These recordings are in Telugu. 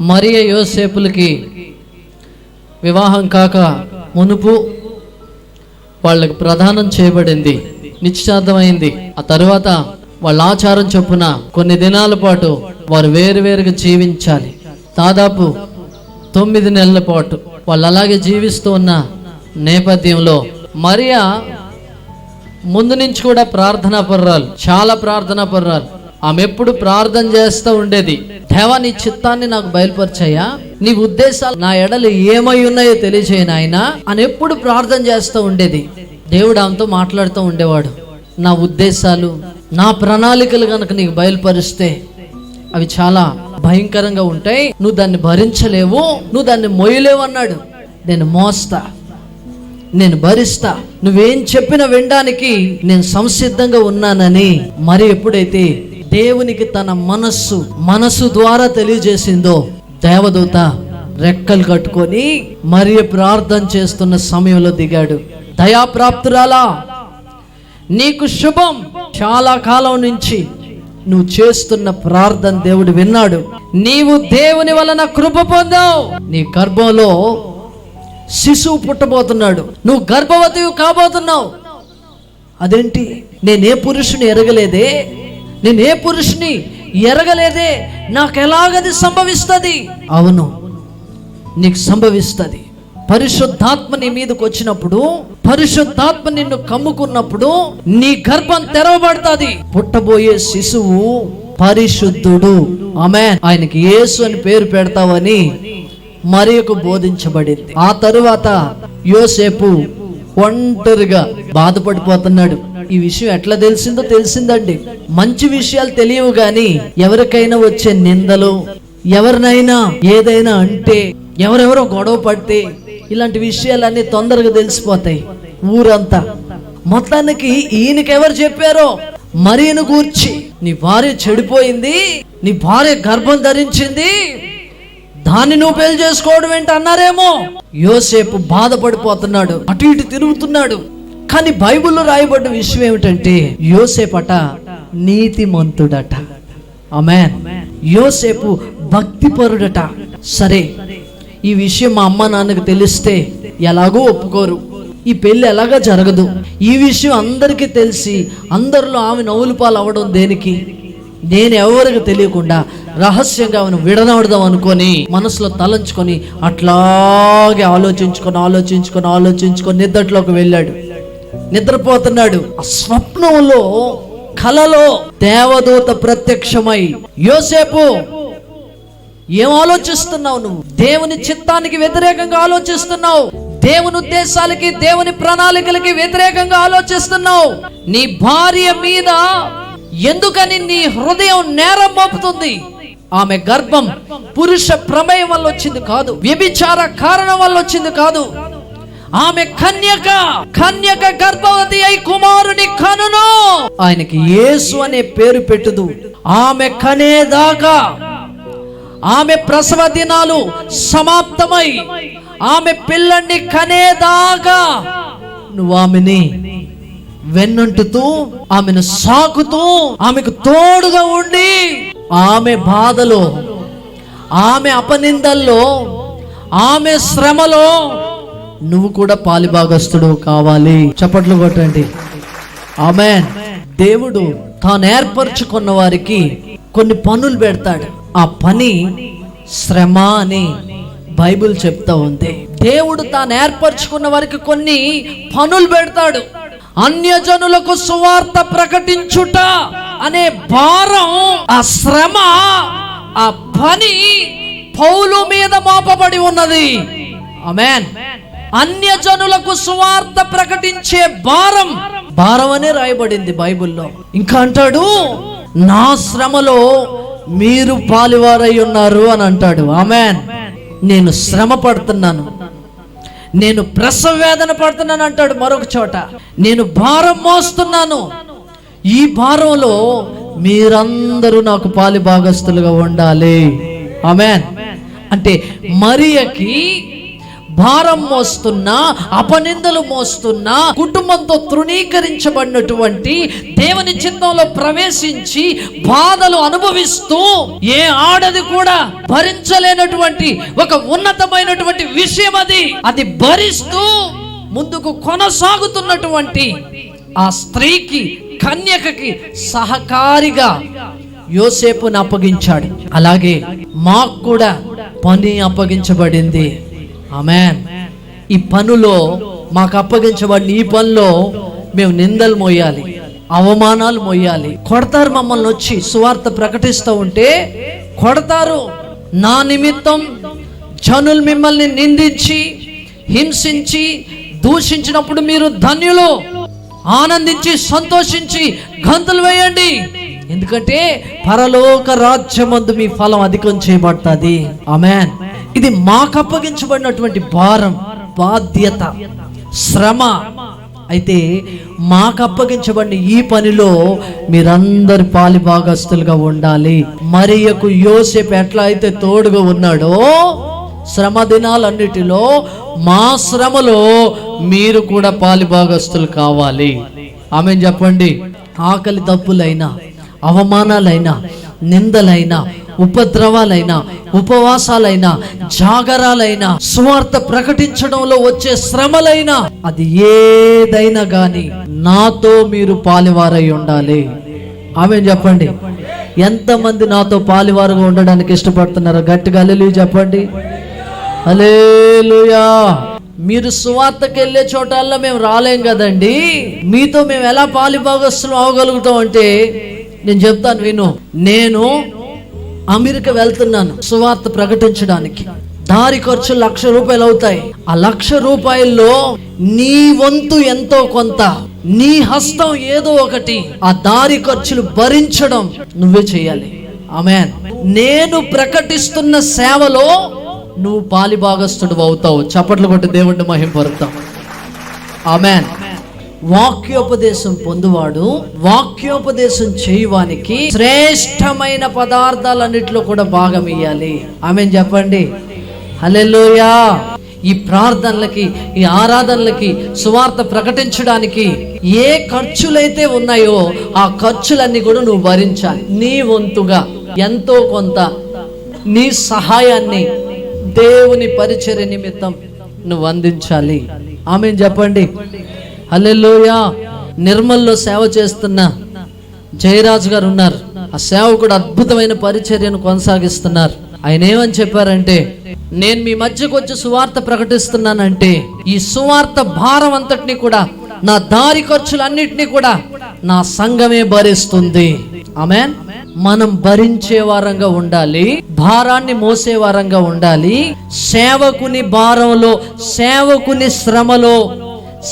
మరియ యోసేపులకి వివాహం కాక మునుపు వాళ్ళకి ప్రదానం చేయబడింది, నిశ్చితార్థమైంది. ఆ తరువాత వాళ్ళ ఆచారం చొప్పున కొన్ని దినాల పాటు వారు వేరువేరుగా జీవించాలి. దాదాపు 9 నెలల పాటు వాళ్ళు అలాగే జీవిస్తూ ఉన్న నేపథ్యంలో మరియ ముందు నుంచి కూడా ప్రార్థనా పర్రాలు, చాలా ప్రార్థనా పర్రాలు. ఆమె ఎప్పుడు ప్రార్థన చేస్తూ ఉండేది, దేవా నీ చిత్తాన్ని నాకు బయలుపరిచాయా, నీ ఉద్దేశాలు నా ఎడలు ఏమై ఉన్నాయో తెలియజేయ నాయనా అని ఎప్పుడు ప్రార్థన చేస్తూ ఉండేది. దేవుడు ఆమెతో మాట్లాడుతూ ఉండేవాడు. నా ఉద్దేశాలు, నా ప్రణాళికలు కనుక నీకు బయలుపరిస్తే అవి చాలా భయంకరంగా ఉంటాయి, నువ్వు దాన్ని భరించలేవు, నువ్వు దాన్ని మోయలేవు అన్నాడు. నేను మోస్తా, నేను భరిస్తా, నువ్వేం చెప్పినా వినడానికి నేను సంసిద్ధంగా ఉన్నానని మరి ఎప్పుడైతే దేవునికి తన మనస్సు ద్వారా తెలియజేసిందో, దేవదూత రెక్కలు కట్టుకొని మరి ప్రార్థన చేస్తున్న సమయంలో దిగాడు. దయాప్రాప్తురాలా, నీకు శుభం, చాలా కాలం నుంచి నువ్వు చేస్తున్న ప్రార్థన దేవుడు విన్నాడు, నీవు దేవుని వలన కృప పొందావు, నీ గర్భంలో శిశువు పుట్టబోతున్నాడు, నువ్వు గర్భవతివి కాబోతున్నావు. అదేంటి, నేనే పురుషుని ఎరగలేదే, నేనే పురుషుని ఎరగలేదే, నాకు ఎలాగది సంభవిస్తుంది? అవును, నీకు సంభవిస్తుంది. పరిశుద్ధాత్మ నీ మీదకి వచ్చినప్పుడు, పరిశుద్ధాత్మ నిన్ను కమ్ముకున్నప్పుడు నీ గర్భం తెరవబడుతుంది. పుట్టబోయే శిశువు పరిశుద్ధుడు. ఆమేన్. ఆయనకి యేసు అని పేరు పెడతావని మరియకు బోధించబడింది. ఆ తరువాత యోసేపు ఒంటరిగా బాధపడిపోతున్నాడు. ఈ విషయం ఎట్లా తెలిసిందండి. మంచి విషయాలు తెలియవు గాని ఎవరికైనా వచ్చే నిందలు, ఎవరినైనా ఏదైనా అంటే, ఎవరెవరో గొడవ పడితే ఇలాంటి విషయాలన్నీ తొందరగా తెలిసిపోతాయి ఊరంతా. మొత్తానికి ఈయనకెవరు చెప్పారో మరియను గూర్చి, నీ భార్య చెడిపోయింది, నీ భార్య గర్భం ధరించింది, దాన్ని నువ్వు పెళ్లి చేసుకోవడం ఏంటి అన్నారేమో. యోసేపు బాధపడిపోతున్నాడు, అటు ఇటు తిరుగుతున్నాడు. కానీ బైబిల్లో రాయబడ్డ విషయం ఏమిటంటే, యోసేపట నీతిమంతుడట. ఆమేన్. యోసేపు భక్తిపరుడట. సరే, ఈ విషయం మా అమ్మ నాన్నకు తెలిస్తే ఎలాగో ఒప్పుకోరు, ఈ పెళ్లి ఎలాగా జరగదు. ఈ విషయం అందరికీ తెలిసి అందరిలో ఆమె నవ్వుల పాలు అవ్వడం దేనికి? నేను ఎవరికి తెలియకుండా రహస్యంగా ఆమెను విడనవడదాం అనుకొని మనసులో తలంచుకొని అట్లాగే ఆలోచించుకొని నిద్రలోకి వెళ్ళాడు. నిద్రపోతున్నాడు. ఆ స్వప్నంలో, కలలో దేవదూత ప్రత్యక్షమై, యోసేపు ఏం ఆలోచిస్తున్నావు? నువ్వు దేవుని చిత్తానికి వ్యతిరేకంగా ఆలోచిస్తున్నావు, దేవుని ఉద్దేశాలకి, దేవుని ప్రణాళికలకి వ్యతిరేకంగా ఆలోచిస్తున్నావు. నీ భార్య మీద ఎందుకని నీ హృదయం నేరం మోపుతుంది? ఆమె గర్భం పురుష ప్రమేయం వల్ల వచ్చింది కాదు, వ్యభిచార కారణం వల్ల వచ్చింది కాదు. ఆమె కన్యక గర్భవతి అయి కుమారుని కనును, ఆయనకి యేసు అనే పేరు పెట్టుదు. ఆమె కనేదాకా, ఆమె ప్రసవ దినాలు సమాప్తమై ఆమె పిల్లల్ని కనేదాకా నువ్వు ఆమెని వెన్నంటుతూ, ఆమెను సాకుతూ, ఆమెకు తోడుగా ఉండి, ఆమె బాధలో, ఆమె అపనిందల్లో, ఆమె శ్రమలో నువ్వు కూడా పాలిభాగస్తుడు కావాలి. చప్పట్లు కొట్టండి. ఆమేన్. దేవుడు తాను ఏర్పరచుకున్న వారికి కొన్ని పనులు పెడతాడు. ఆ పని శ్రమ అని బైబిల్ చెప్తా ఉంది. దేవుడు తాను ఏర్పరచుకున్న వారికి కొన్ని పనులు పెడతాడు. అన్యజనులకు సువార్త ప్రకటించుట అనే భారం, ఆ శ్రమ, ఆ పని పౌలు మీద మోపబడి ఉన్నది. ఆమేన్. అన్యజనులకు సువార్త ప్రకటించే భారం అనే రాయబడింది బైబిల్లో. ఇంకా అంటాడు, నా శ్రమలో మీరు పాలివారై ఉన్నారు అని అంటాడు. ఆమేన్. నేను శ్రమ పడుతున్నాను, నేను ప్రసవ వేదన పడుతున్నాను అంటాడు. మరొక చోట, నేను భారం మోస్తున్నాను, ఈ భారంలో మీరందరూ నాకు పాలిభాగస్తులుగా ఉండాలి. ఆమేన్. అంటే మరియకి భారం మోస్తున్నా, అపనిందలు మోస్తున్నా, కుటుంబంతో తృణీకరించబడినటువంటి, దేవుని చిత్తంలో ప్రవేశించి బాధలు అనుభవిస్తూ ఏ ఆడది కూడా భరించలేనటువంటి ఒక ఉన్నతమైనటువంటి విషయం అది భరిస్తూ ముందుకు కొనసాగుతున్నటువంటి ఆ స్త్రీకి, కన్యకకి సహకారిగా యోసేపును అప్పగించాడు. అలాగే మాకు కూడా పని అప్పగించబడింది. ఆమేన్. ఈ పనులో మాకు అప్పగించబడిన ఈ పనిలో మేము నిందలు మోయాలి, అవమానాలు మోయాలి. కొడతారు, మమ్మల్ని వచ్చి సువార్త ప్రకటిస్తూ ఉంటే కొడతారు. నా నిమిత్తం జనులు మిమ్మల్ని నిందించి, హింసించి, దూషించినప్పుడు మీరు ధన్యులు. ఆనందించి, సంతోషించి గంతులు వేయండి, ఎందుకంటే పరలోక రాజ్యమందు మీ ఫలం అధికం చేయబడుతుంది. ఆమేన్. ఇది మాకు అప్పగించబడినటువంటి భారం, బాధ్యత, శ్రమ. అయితే మాకు అప్పగించబడిన ఈ పనిలో మీరందరు పాలిభాగస్తులుగా ఉండాలి. మరియకు యోసేపు ఎట్లా అయితే తోడుగా ఉన్నాడో శ్రమ దినాలన్నిటిలో, మా శ్రమలో మీరు కూడా పాలిభాగస్తులు కావాలి. ఆమేన్ చెప్పండి. ఆకలి దప్పులైనా, అవమానాలైనా, నిందలైనా, ఉపద్రవాలైనా, ఉపవాసాలైనా, జాగరాలైనా, సువార్త ప్రకటించడంలో వచ్చే శ్రమలైనా, అది ఏదైనా గాని నాతో మీరు పాలివారై ఉండాలి. ఆమేన్ చెప్పండి. ఎంతమంది నాతో పాలివారుగా ఉండడానికి ఇష్టపడుతున్నారో గట్టిగా హల్లెలూయా చెప్పండి. హల్లెలూయా. మీరు సువార్తకి వెళ్ళే చోటల్లో మేము రాలేం కదండి, మీతో మేము ఎలా పాలిభాగస్తులు అవ్వగలుగుతాం అంటే నేను చెప్తాను విను. నేను అమెరికా వెళ్తున్నాను సువార్త ప్రకటించడానికి. దారి ఖర్చు ₹1,00,000 అవుతాయి. ఆ ₹1,00,000 నీ వంతు ఎంతో కొంత, నీ హస్తం ఏదో ఒకటి ఆ దారి ఖర్చులు భరించడం నువ్వే చేయాలి. ఆమేన్. నేను ప్రకటిస్తున్న సేవలో నువ్వు పాలిభాగస్తుడు అవుతావు. చప్పట్లు కొట్టి దేవుణ్ణి మహిమపరుతావు. ఆమేన్. వాక్యోపదేశం పొందువాడు వాక్యోపదేశం చేయవానికి శ్రేష్టమైన పదార్థాలన్నిటిలో కూడా భాగం ఇయ్యాలి. ఆమేన్ చెప్పండి. హల్లెలూయా. ఈ ప్రార్థనలకి, ఈ ఆరాధనలకి, సువార్త ప్రకటించడానికి ఏ ఖర్చులైతే ఉన్నాయో ఆ ఖర్చులన్నీ కూడా నువ్వు భరించాలి. నీ వంతుగా ఎంతో కొంత నీ సహాయాన్ని దేవుని పరిచర్య నిమిత్తం నువ్వు అందించాలి. ఆమేన్ చెప్పండి. హల్లెలూయా. నిర్మల్లో సేవ చేస్తున్న జయరాజు గారు ఉన్నారు. ఆ సేవకుడు అద్భుతమైన పరిచర్యను కొనసాగిస్తున్నారు. ఆయన ఏమని చెప్పారంటే, నేను మీ మధ్యకు వచ్చి సువార్త ప్రకటిస్తున్నానంటే ఈ సువార్త భారం అంతటిని కూడా, నా దారి ఖర్చులన్నిటినీ కూడా నా సంఘమే భరిస్తుంది. ఆమేన్. మనం భరించే వారంగా ఉండాలి, భారాన్ని మోసే వారంగా ఉండాలి. సేవకుని భారంలో, సేవకుని శ్రమలో,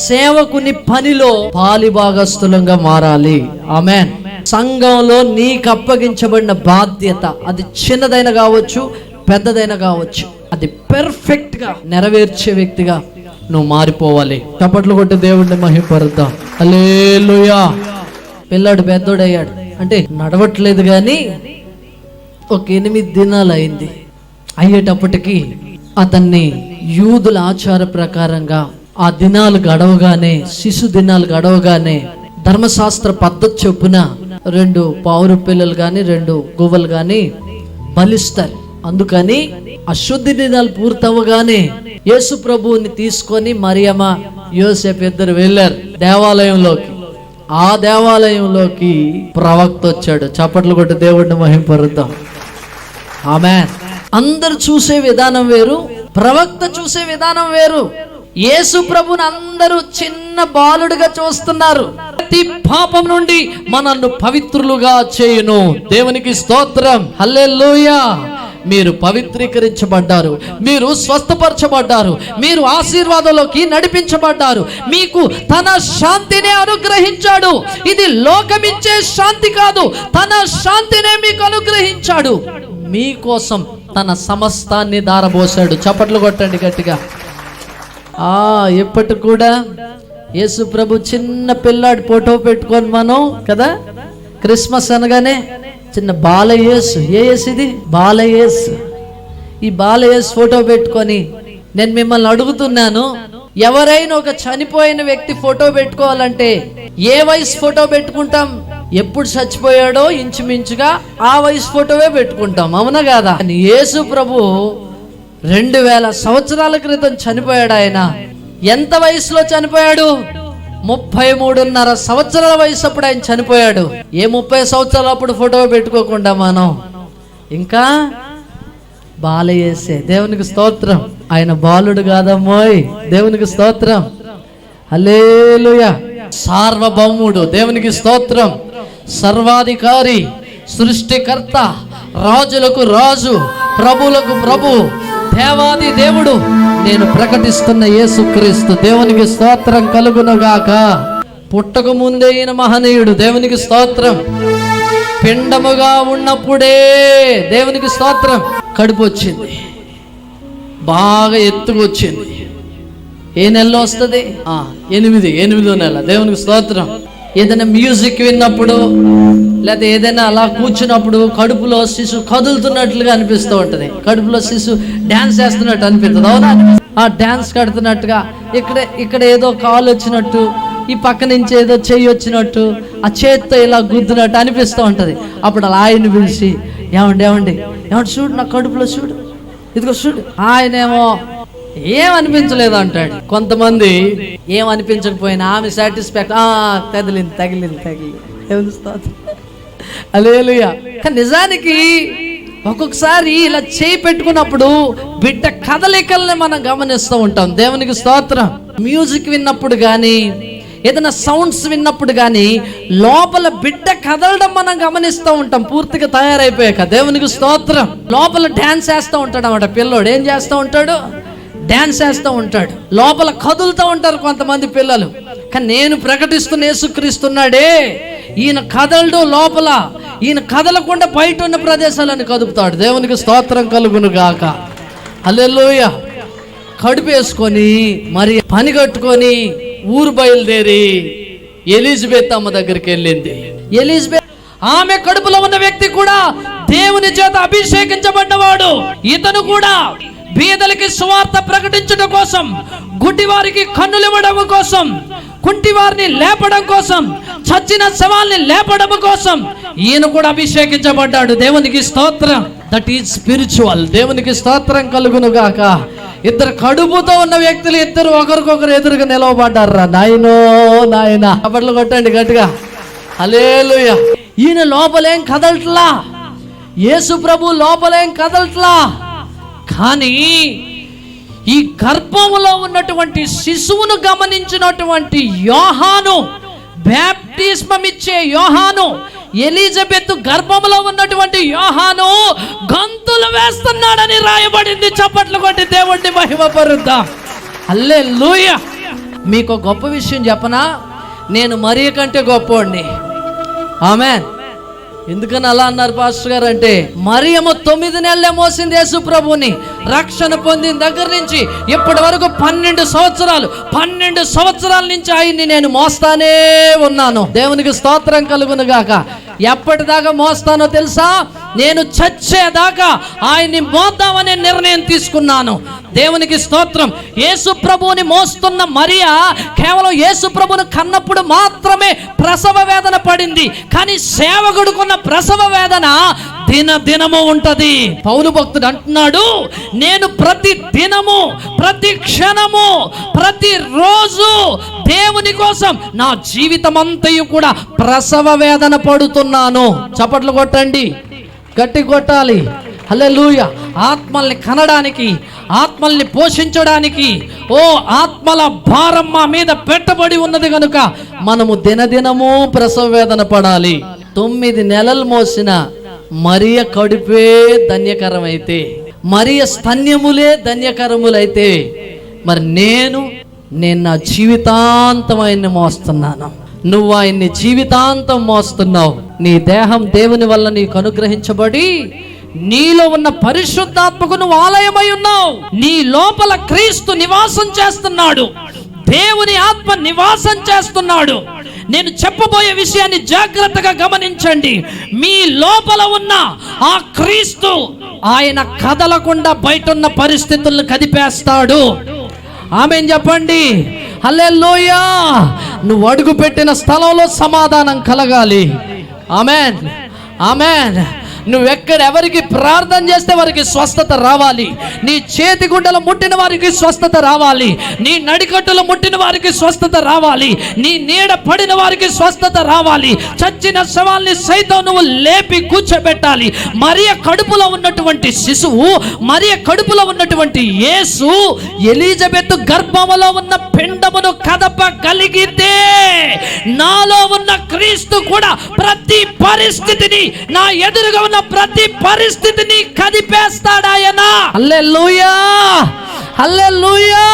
సేవకుని పనిలో పాలిభాగస్తులంగా మారాలి. ఆమేన్. సంఘంలో నీకు అప్పగించబడిన బాధ్యత, అది చిన్నదైన కావచ్చు, పెద్దదైన కావచ్చు, అది పెర్ఫెక్ట్ గా నెరవేర్చే వ్యక్తిగా నువ్వు మారిపోవాలి. చప్పట్లు కొట్టి దేవుడిని మహిమపరుద్దాం. హల్లెలూయా. పిల్లాడు పెద్దోడయ్యాడు, అంటే నడవట్లేదు కానీ ఒక 8 దినాలు అయింది. అయ్యేటప్పటికి అతన్ని యూదుల ఆచార ప్రకారంగా ఆ దినాలు గడవగానే, శిశు దినాలు గడవగానే ధర్మశాస్త్ర పద్ధతి చొప్పున 2 పావురు పిల్లలు కానీ 2 గువ్వలు కానీ బలిస్తారు. అందుకని అశుద్ధి దినాలు పూర్తవగానే యేసు ప్రభువుని తీసుకొని మరియమ్మ, యోసేపు ఇద్దరు వెళ్ళారు దేవాలయంలోకి. ఆ దేవాలయంలోకి ప్రవక్త వచ్చాడు. చప్పట్లు కొట్టి దేవుడిని మహిమపరుద్దాం. ఆమేన్. అందరు చూసే విధానం వేరు, ప్రవక్త చూసే విధానం వేరు. యేసు ప్రభుని అందరూ చిన్న బాలుడిగా చూస్తున్నారు. ప్రతి పాపం నుండి మనల్ని పవిత్రులుగా చేయును. దేవునికి స్తోత్రం. హల్లెలూయా. మీరు పవిత్రీకరించబడ్డారు, మీరు స్వస్థపరచబడ్డారు, మీరు ఆశీర్వాదంలోకి నడిపించబడ్డారు. మీకు తన శాంతినే అనుగ్రహించాడు. ఇది లోకమిచ్చే శాంతి కాదు, తన శాంతినే మీకు అనుగ్రహించాడు. మీకోసం తన సమస్తాన్ని దారబోసాడు. చప్పట్లు కొట్టండి గట్టిగా. ఎప్పటి కూడా యేసు ప్రభు చిన్న పిల్లాడి ఫోటో పెట్టుకొని మనం కదా, క్రిస్మస్ అనగానే చిన్న బాలయేసు, ఏ యేసు ఇది? బాలయేసు. ఈ బాలయేసు ఫోటో పెట్టుకొని నేను మిమ్మల్ని అడుగుతున్నాను, ఎవరైనా ఒక చనిపోయిన వ్యక్తి ఫోటో పెట్టుకోవాలంటే ఏ వయసు ఫోటో పెట్టుకుంటాం? ఎప్పుడు చచ్చిపోయాడో ఇంచుమించుగా ఆ వయసు ఫోటోవే పెట్టుకుంటాం, అవునా కాదా? యేసు ప్రభు 2000 సంవత్సరాల క్రితం చనిపోయాడు. ఆయన ఎంత వయసులో చనిపోయాడు? 33.5 సంవత్సరాల వయసు అప్పుడు ఆయన చనిపోయాడు. ఏ 30 సంవత్సరాల అప్పుడు ఫోటో పెట్టుకోకుండా మనం ఇంకా బాలయేసే. దేవునికి స్తోత్రం. ఆయన బాలుడు కాదమ్మోయ్, దేవునికి స్తోత్రం. హల్లెలూయా. సార్వభౌముడు, దేవునికి స్తోత్రం. సర్వాధికారి, సృష్టికర్త, రాజులకు రాజు, ప్రభులకు ప్రభు, దేవాది దేవుడు, నేను ప్రకటిస్తున్న యేసుక్రీస్తు. దేవునికి స్తోత్రం కలుగునుగాక. పుట్టక ముందే ఈయన మహనీయుడు. దేవునికి స్తోత్రం. పిండముగా ఉన్నప్పుడే, దేవునికి స్తోత్రం, కడుపు వచ్చింది, బాగా ఎత్తుకు వచ్చింది. ఏ నెలలో వస్తుంది? 8వ నెల. దేవునికి స్తోత్రం. ఏదైనా మ్యూజిక్ విన్నప్పుడు లేదా ఏదైనా అలా కూర్చున్నప్పుడు కడుపులో శిశువు కదులుతున్నట్లుగా అనిపిస్తూ ఉంటుంది. కడుపులో శిశువు డ్యాన్స్ చేస్తున్నట్టు అనిపిస్తుంది, అవునా? ఆ డ్యాన్స్ కడుతున్నట్టుగా, ఇక్కడ ఏదో కాలు వచ్చినట్టు, ఈ పక్క నుంచి ఏదో చెయ్యి వచ్చినట్టు, ఆ చేతితో ఇలా గుద్దునట్టు అనిపిస్తూ ఉంటుంది. అప్పుడు అలా ఆయన్ని పిలిచి, ఏమండి చూడు, నా కడుపులో చూడు, ఇదిగో చూడు. ఆయనేమో ఏమనిపించలేదు అంటాడు. కొంతమంది ఏమనిపించకపోయినా ఆమె సాటిస్ఫాక్ట్, తగిలింది. హల్లెలూయా. కానీ నిజానికి ఒక్కొక్కసారి ఇలా చేయి పెట్టుకున్నప్పుడు బిడ్డ కదలికల్ని మనం గమనిస్తూ ఉంటాం. దేవునికి స్తోత్రం. మ్యూజిక్ విన్నప్పుడు కానీ ఏదైనా సౌండ్స్ విన్నప్పుడు కానీ లోపల బిడ్డ కదలడం మనం గమనిస్తూ ఉంటాం, పూర్తిగా తయారైపోయాక. దేవునికి స్తోత్రం. లోపల డ్యాన్స్ వేస్తూ ఉంటాడు అన్నమాట. పిల్లోడు ఏం చేస్తూ ఉంటాడు? డ్యాన్స్ వేస్తూ ఉంటాడు. లోపల కదులుతూ ఉంటారు కొంతమంది పిల్లలు. కానీ నేను ప్రకటిస్తున్న యేసుక్రీస్తున్నాడే, ఈయన కదలడు లోపల, ఈయన కదలకుండా బయట ఉన్న ప్రదేశాలను కదుపుతాడు. దేవునికి స్తోత్రం కలుగును గాక. హల్లెలూయా. కడుపు వేసుకొని మరి పని కట్టుకొని ఊరు బయలుదేరి ఎలిజబెత్ అమ్మ దగ్గరికి వెళ్ళింది. ఎలిజబెత్, ఆమె కడుపులో ఉన్న వ్యక్తి కూడా దేవుని చేత అభిషేకించబడ్డవాడు. ఇతను కూడా బీదలకి సువార్త ప్రకటించడం కోసం, గుడ్డివారికి కన్నులు ఇవ్వడం కోసం, కుంటి వారిని లేపడం కోసం, చచ్చిన శవాల్ని లేపడం కోసం ఈయన కూడా అభిషేకించబడ్డాడు. దేవునికి స్తోత్రం. That is spiritual. దేవునికి స్తోత్రం కలుగును గాక. ఇద్దరు కడుపుతో ఉన్న వ్యక్తులు ఇద్దరు ఒకరికొకరు ఎదురుగా నిలవబడ్డారా. నాయనా అప్పట్లో కొట్టండి గట్టిగా. హల్లెలూయా. ఈయన లోపలేం కదలట్లా, యేసు ప్రభు లోపలేం కదలట్లా. కానీ ఈ గర్భములో ఉన్నటువంటి శిశువును గమనించినటువంటి యోహాను, బాప్టిస్మం ఇచ్చే యోహాను, ఎలిజబెత్ గర్భములో ఉన్నటువంటి యోహాను గంతులు వేస్తున్నాడని రాయబడింది. చప్పట్లు కొట్టి దేవుడిని మహిమపరుద్దాం. హల్లెలూయా. మీకు గొప్ప విషయం చెప్పనా? నేను మరియ కంటే గొప్పవాడిని. ఆమేన్. ఎందుకని అలా అన్నారు పాస్టర్ గారు అంటే, మరియమ్మ 9 నెలలే మోసింది యేసు ప్రభుని. రక్షణ పొందిన దగ్గర నుంచి ఇప్పటి వరకు 12 సంవత్సరాల నుంచి ఆయన్ని నేను మోస్తానే ఉన్నాను. దేవునికి స్తోత్రం కలుగును గాక. ఎప్పటిదాకా మోస్తానో తెలుసా? నేను చచ్చేదాకా ఆయన్ని మోద్దామనే నిర్ణయం తీసుకున్నాను. దేవునికి స్తోత్రం. యేసు ప్రభువుని మోస్తున్న మరియా కేవలం యేసు ప్రభువును కన్నప్పుడు మాత్రమే ప్రసవ వేదన పడింది. కానీ సేవకుడుకున్న ప్రసవ వేదన దినదినము ఉంటది. పౌలు భక్తుడు అంటున్నాడు, నేను ప్రతి దినము, ప్రతి క్షణము, ప్రతి రోజు దేవుని కోసం నా జీవితం అంతయు కూడా ప్రసవ వేదన పడుతున్నాను. చప్పట్లు కొట్టండి, గట్టి కొట్టాలి. హల్లెలూయా. ఆత్మల్ని కనడానికి, ఆత్మల్ని పోషించడానికి, ఆత్మల భారం మా మీద పెట్టబడి ఉన్నది కనుక మనము దినదినము ప్రసవ వేదన పడాలి. 9 నెలలు మోసిన మరియ కడుపే ధన్యకరమైతే, మరియ స్తన్యములే ధన్యకరములైతే, మరి నేను నా జీవితాంతం ఆయన్ని మోస్తున్నాను. నువ్వు ఆయన్ని జీవితాంతం మోస్తున్నావు. నీ దేహం దేవుని వల్ల నీకు అనుగ్రహించబడి నీలో ఉన్న పరిశుద్ధాత్మకు నువ్వు ఆలయమై ఉన్నావు. నీ లోపల క్రీస్తు నివాసం చేస్తున్నాడు. దేవుని ఆత్మ నివాసం చేస్తున్నాడు. నేను చెప్పబోయే విషయాన్ని జాగ్రత్తగా గమనించండి. మీ లోపల ఉన్న ఆ క్రీస్తు ఆయన కదలకుండా బయట ఉన్న పరిస్థితులను కదిపేస్తాడు. ఆమేన్ చెప్పండి. హల్లెలూయా. నువ్వు అడుగు పెట్టిన స్థలంలో సమాధానం కలగాలి. ఆమేన్, ఆమేన్. నువ్వెక్కడెవరికి ప్రార్థన చేస్తే వారికి స్వస్థత రావాలి. నీ చేతి గుడ్డలు ముట్టిన వారికి స్వస్థత రావాలి. నీ నడికట్టులు ముట్టిన వారికి స్వస్థత రావాలి. నీ నీడ పడిన వారికి స్వస్థత రావాలి. చచ్చిన శవాల్ని సైతం నువ్వు లేపి కూర్చోబెట్టాలి. మరియ కడుపులో ఉన్నటువంటి శిశువు, మరియ కడుపులో ఉన్నటువంటి యేసు ఎలిజబెత్ గర్భములో ఉన్న పిండమును కదపగలిగితే నాలో ఉన్న క్రీస్తు కూడా ప్రతి పరిస్థితిని, నా ఎదురుగా ఉన్న ప్రతి పరిస్థితిని కదిపేస్తాడాయన. హల్లెలూయా, హల్లెలూయా.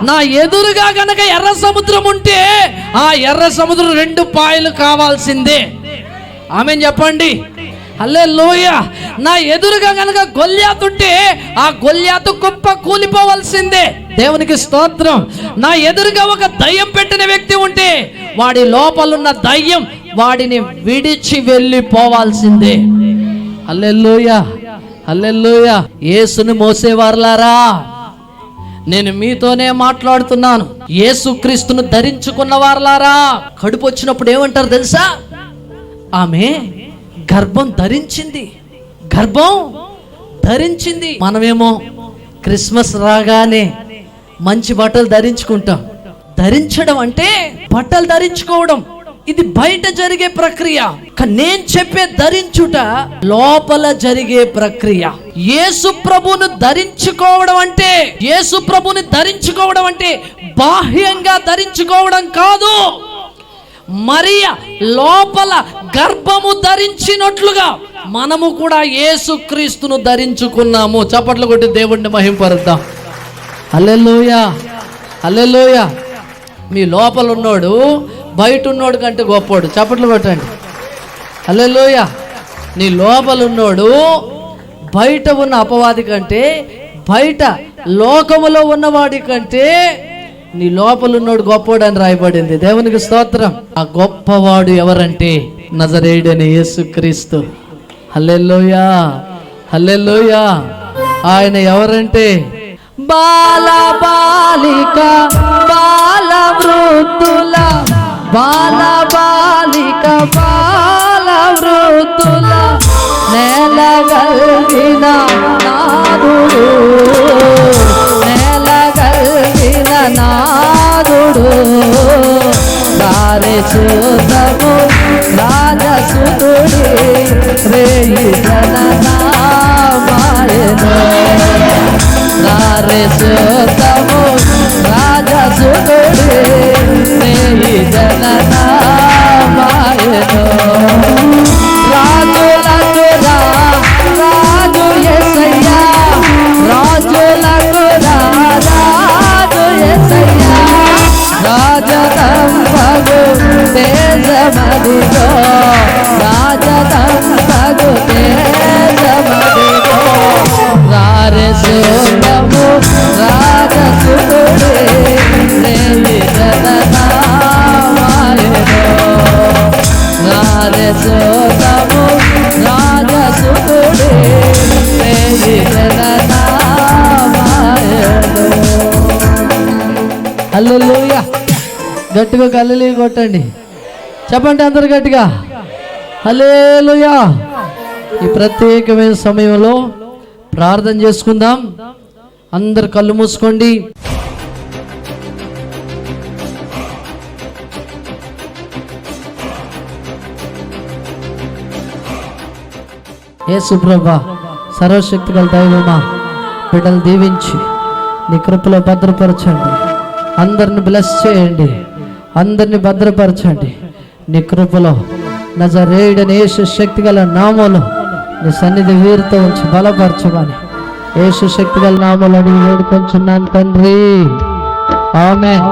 నా ఎదురుగా గనక ఎర్ర సముద్రం ఉంటే ఆ ఎర్ర సముద్రం 2 పాయలు కావాల్సిందే. ఆమేన్ చెప్పండి. హల్లెలూయా. నా ఎదురుగా గనక గొల్యాతు ఉంటే ఆ గొల్యాతు కుప్ప కూలిపోవాల్సిందే. దేవునికి స్తోత్రం. నా ఎదురుగా ఒక దయ్యం పెట్టిన వ్యక్తి ఉంటే వాడి లోపలున్న దయ్యం వాడిని విడిచి వెళ్ళిపోవాల్సిందే. హల్లెలూయా, హల్లెలూయా. యేసుని మోసేవారులారా, నేను మీతోనే మాట్లాడుతున్నాను. యేసుక్రీస్తును ధరించుకున్న వారులారా, కడుపు వచ్చినప్పుడు ఏమంటారు తెలుసా? ఆమె గర్భం ధరించింది, గర్భం ధరించింది. మనమేమో క్రిస్మస్ రాగానే మంచి బట్టలు ధరించుకుంటాం. ధరించడం అంటే బట్టలు ధరించుకోవడం, ఇది బయట జరిగే ప్రక్రియ. నేను చెప్పే ధరించుట లోపల జరిగే ప్రక్రియ. యేసు ప్రభువును ధరించుకోవడం అంటే, యేసు ప్రభువుని ధరించుకోవడం అంటే బాహ్యంగా ధరించుకోవడం కాదు. మరియ లోపల గర్భము ధరించినట్లుగా మనము కూడా యేసుక్రీస్తును ధరించుకున్నాము. చప్పట్లు కొట్టి దేవుణ్ణి మహింపరుద్దాం. హల్లెలూయా, హల్లెలూయా. మీ లోపల ఉన్నోడు బయట ఉన్నోడు కంటే గొప్పోడు. చప్పట్లు కొట్టండి. హల్లెలూయా. నీ లోపల ఉన్నోడు బయట ఉన్న అపవాది కంటే, బయట లోకములో ఉన్నవాడి కంటే నీ లోపల ఉన్నోడు గొప్పోడు అని రాయబడింది. దేవునికి స్తోత్రం. ఆ గొప్పవాడు ఎవరంటే నజరేయుడైన యేసుక్రీస్తు. హల్లెలూయా, హల్లెలూయా. ఆయన ఎవరంటే బాల బాలిక బాల వృద్ధుల, బాల బాలిక బాల వృద్ధుల నేలగల్గిన నాదుడు, నేలగల్గిన నాదుడు. దారి చూతము రాజసుతుడి రేయి జననామాయను. దారి చూతము రాజసుతుడి రేయి జననామాయను. రాజులకు రాజు యేసయ్యా, రాజులకు రాజు యేసయ్యా. రాజదంబగు తేజమదిగో, రాజదంబగు తేజమదిగో. రారే సోమము రాజసుతుడే రేయి జననామాయను. రారే సోమము రాజసుతుడే రేయి జననామాయను. హల్లెలూయా. గట్టిగా హల్లెలూయా కొట్టండి. చెప్పండి అందరు గట్టిగా హల్లెలూయా. ఈ ప్రత్యేకమైన సమయంలో ప్రార్థన చేసుకుందాం. అందరు కళ్ళు మూసుకోండి. యేసు ప్రభువా, సర్వశక్తి గల దైవమా, బిడ్డలు దీవించి నీ కృపలో భద్రపరచండి. అందరిని బ్లెస్ చేయండి, అందరిని భద్రపరచండి. నీ కృపలో నజరేయుడైన యేసు శక్తి గల నామములో నీ సన్నిధి వీరితో ఉంచి బలపరచమని యేసు శక్తి గల నామములో అడిగి వేడుకొంచున్నాను తండ్రి. ఆమేన్.